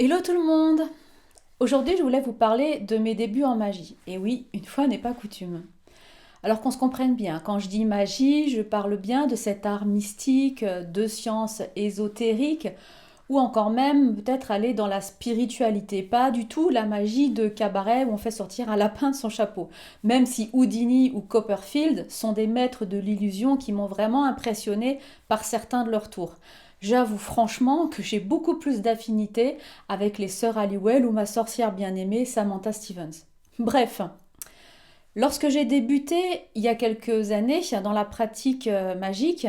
Hello tout le monde! Aujourd'hui, je voulais vous parler de mes débuts en magie. Et oui, une fois n'est pas coutume. Alors qu'on se comprenne bien, quand je dis magie, je parle bien de cet art mystique, de science ésotérique, ou encore même peut-être aller dans la spiritualité. Pas du tout la magie de cabaret où on fait sortir un lapin de son chapeau. Même si Houdini ou Copperfield sont des maîtres de l'illusion qui m'ont vraiment impressionné par certains de leur tour. J'avoue franchement que j'ai beaucoup plus d'affinité avec les sœurs Halliwell ou ma sorcière bien-aimée Samantha Stevens. Bref, lorsque j'ai débuté il y a quelques années dans la pratique magique,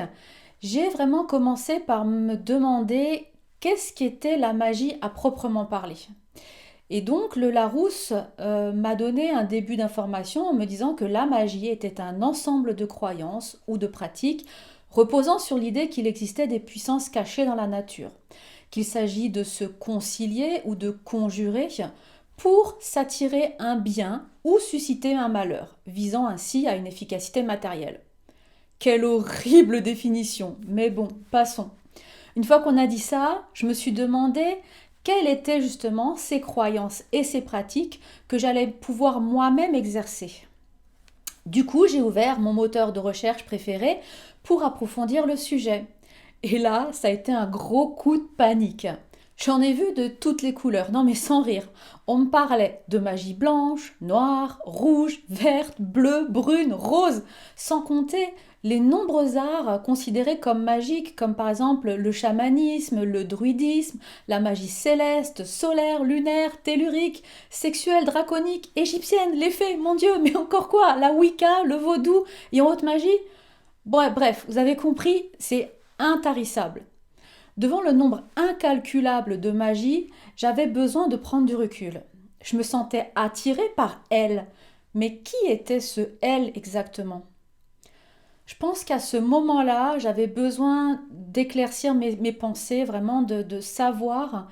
j'ai vraiment commencé par me demander qu'est-ce qu'était la magie à proprement parler. Et donc le Larousse m'a donné un début d'information en me disant que la magie était un ensemble de croyances ou de pratiques reposant sur l'idée qu'il existait des puissances cachées dans la nature, qu'il s'agit de se concilier ou de conjurer pour s'attirer un bien ou susciter un malheur, visant ainsi à une efficacité matérielle. Quelle horrible définition, mais bon, passons. Une fois qu'on a dit ça, je me suis demandé quelles étaient justement ces croyances et ces pratiques que j'allais pouvoir moi-même exercer. Du coup, j'ai ouvert mon moteur de recherche préféré pour approfondir le sujet. Et là, ça a été un gros coup de panique. J'en ai vu de toutes les couleurs, non mais sans rire. On me parlait de magie blanche, noire, rouge, verte, bleue, brune, rose, sans compter les nombreux arts considérés comme magiques, comme par exemple le chamanisme, le druidisme, la magie céleste, solaire, lunaire, tellurique, sexuelle, draconique, égyptienne, les fées, mon Dieu, mais encore quoi? La Wicca, le vaudou et en haute magie? Bon, bref, vous avez compris, c'est intarissable. Devant le nombre incalculable de magie, j'avais besoin de prendre du recul. Je me sentais attirée par elle. Mais qui était ce elle exactement? Je pense qu'à ce moment-là, j'avais besoin d'éclaircir mes pensées, vraiment de savoir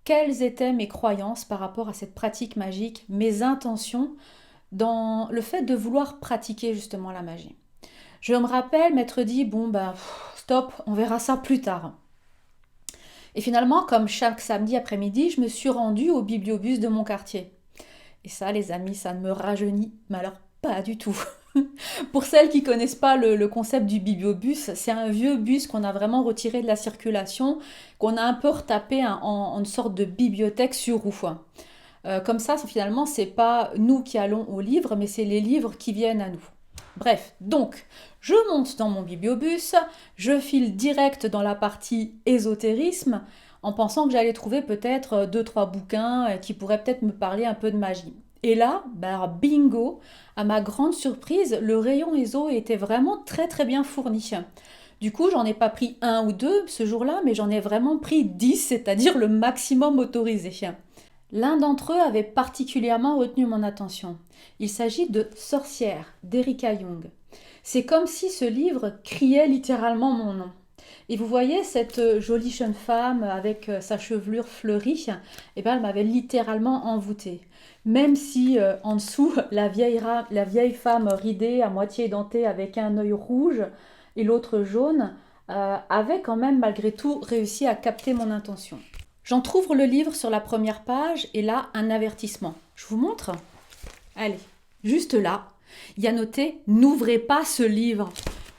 quelles étaient mes croyances par rapport à cette pratique magique, mes intentions dans le fait de vouloir pratiquer justement la magie. Je me rappelle m'être dit, bon ben, stop, on verra ça plus tard. Et finalement, comme chaque samedi après-midi, je me suis rendue au bibliobus de mon quartier. Et ça, les amis, ça ne me rajeunit, mais alors pas du tout. Pour celles qui connaissent pas le concept du bibliobus, c'est un vieux bus qu'on a vraiment retiré de la circulation, qu'on a un peu retapé en une sorte de bibliothèque sur roue. Comme ça, finalement, c'est pas nous qui allons aux livres, mais c'est les livres qui viennent à nous. Bref, donc, je monte dans mon bibliobus, je file direct dans la partie ésotérisme, en pensant que j'allais trouver peut-être deux, trois bouquins qui pourraient peut-être me parler un peu de magie. Et là, bah, bingo, à ma grande surprise, le rayon ESO était vraiment très très bien fourni. Du coup, j'en ai pas pris un ou deux ce jour-là, mais j'en ai vraiment pris 10, c'est-à-dire le maximum autorisé. L'un d'entre eux avait particulièrement retenu mon attention. Il s'agit de Sorcière d'Erika Young. C'est comme si ce livre criait littéralement mon nom. Et vous voyez cette jolie jeune femme avec sa chevelure fleurie, eh ben, elle m'avait littéralement envoûtée. Même si en dessous, la vieille femme ridée, à moitié dentée avec un œil rouge et l'autre jaune, avait quand même malgré tout réussi à capter mon intention. J'entr'ouvre le livre sur la première page et là, un avertissement. Je vous montre? Allez, juste là, il y a noté "N'ouvrez pas ce livre".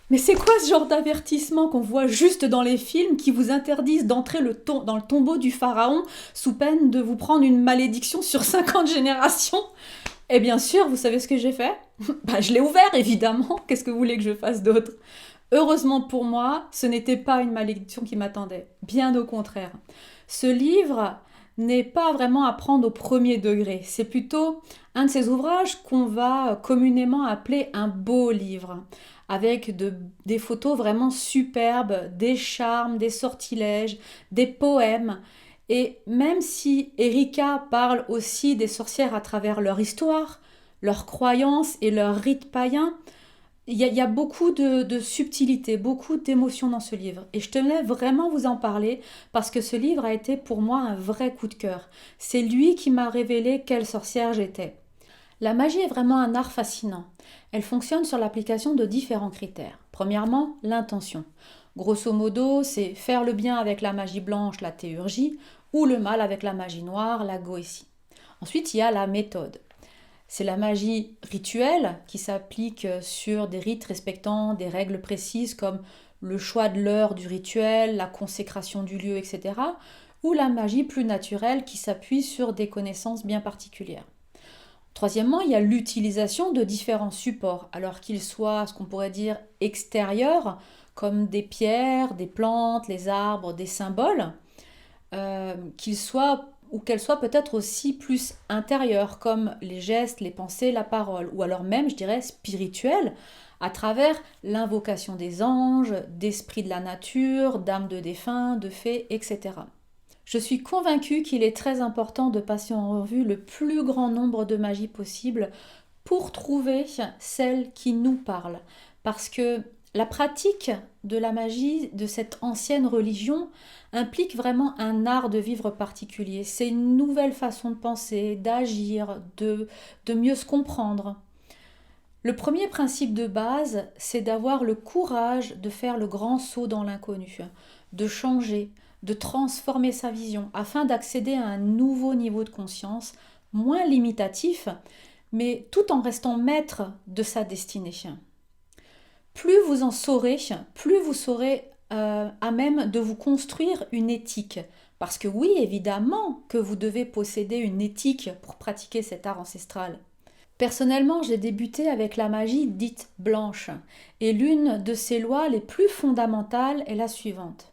Mais c'est quoi ce genre d'avertissement qu'on voit juste dans les films qui vous interdisent d'entrer dans le tombeau du pharaon sous peine de vous prendre une malédiction sur 50 générations? Et bien sûr, vous savez ce que j'ai fait? Bah, je l'ai ouvert, évidemment. Qu'est-ce que vous voulez que je fasse d'autre? Heureusement pour moi, ce n'était pas une malédiction qui m'attendait. Bien au contraire. Ce livre n'est pas vraiment à prendre au premier degré. C'est plutôt un de ces ouvrages qu'on va communément appeler un beau livre, avec des photos vraiment superbes, des charmes, des sortilèges, des poèmes. Et même si Erika parle aussi des sorcières à travers leur histoire, leurs croyances et leurs rites païens, il y a beaucoup de subtilité, beaucoup d'émotions dans ce livre. Et je tenais vraiment vous en parler parce que ce livre a été pour moi un vrai coup de cœur. C'est lui qui m'a révélé quelle sorcière j'étais. La magie est vraiment un art fascinant. Elle fonctionne sur l'application de différents critères. Premièrement, l'intention. Grosso modo, c'est faire le bien avec la magie blanche, la théurgie, ou le mal avec la magie noire, la Goétie. Ensuite, il y a la méthode. C'est la magie rituelle qui s'applique sur des rites respectant des règles précises comme le choix de l'heure du rituel, la consécration du lieu, etc. Ou la magie plus naturelle qui s'appuie sur des connaissances bien particulières. Troisièmement, il y a l'utilisation de différents supports, alors qu'ils soient ce qu'on pourrait dire extérieurs, comme des pierres, des plantes, les arbres, des symboles, qu'ils soient ou qu'elles soient peut-être aussi plus intérieures, comme les gestes, les pensées, la parole, ou alors même, je dirais, spirituelles, à travers l'invocation des anges, d'esprits de la nature, d'âmes de défunts, de fées, etc. Je suis convaincue qu'il est très important de passer en revue le plus grand nombre de magies possible pour trouver celle qui nous parle. Parce que la pratique de la magie de cette ancienne religion implique vraiment un art de vivre particulier. C'est une nouvelle façon de penser, d'agir, de mieux se comprendre. Le premier principe de base, c'est d'avoir le courage de faire le grand saut dans l'inconnu, de changer, de transformer sa vision afin d'accéder à un nouveau niveau de conscience, moins limitatif, mais tout en restant maître de sa destinée. Plus vous en saurez, plus vous serez à même de vous construire une éthique. Parce que oui, évidemment que vous devez posséder une éthique pour pratiquer cet art ancestral. Personnellement, j'ai débuté avec la magie dite blanche, et l'une de ses lois les plus fondamentales est la suivante.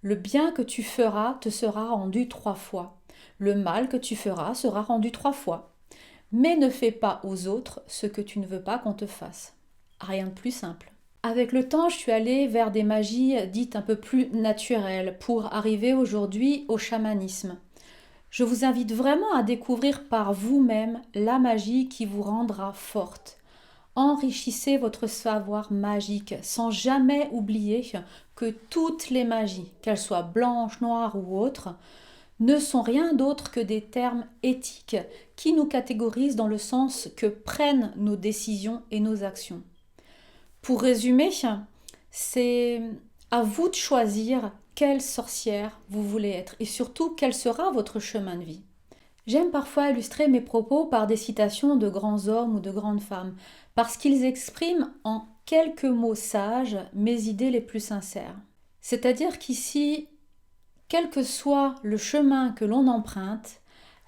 Le bien que tu feras te sera rendu 3 fois. Le mal que tu feras sera rendu 3 fois. Mais ne fais pas aux autres ce que tu ne veux pas qu'on te fasse. Rien de plus simple. Avec le temps, je suis allée vers des magies dites un peu plus naturelles pour arriver aujourd'hui au chamanisme. Je vous invite vraiment à découvrir par vous-même la magie qui vous rendra forte. Enrichissez votre savoir magique sans jamais oublier que toutes les magies, qu'elles soient blanches, noires ou autres, ne sont rien d'autre que des termes éthiques qui nous catégorisent dans le sens que prennent nos décisions et nos actions. Pour résumer, c'est à vous de choisir quelle sorcière vous voulez être et surtout quel sera votre chemin de vie. J'aime parfois illustrer mes propos par des citations de grands hommes ou de grandes femmes, parce qu'ils expriment en quelques mots sages mes idées les plus sincères. C'est-à-dire qu'ici, quel que soit le chemin que l'on emprunte,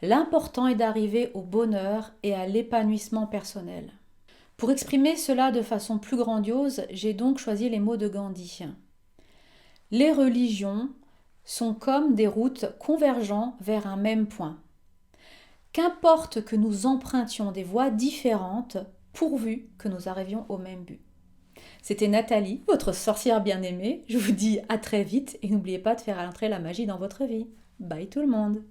l'important est d'arriver au bonheur et à l'épanouissement personnel. Pour exprimer cela de façon plus grandiose, j'ai donc choisi les mots de Gandhi. Les religions sont comme des routes convergeant vers un même point. Qu'importe que nous empruntions des voies différentes, pourvu que nous arrivions au même but. C'était Nathalie, votre sorcière bien-aimée. Je vous dis à très vite et n'oubliez pas de faire entrer la magie dans votre vie. Bye tout le monde!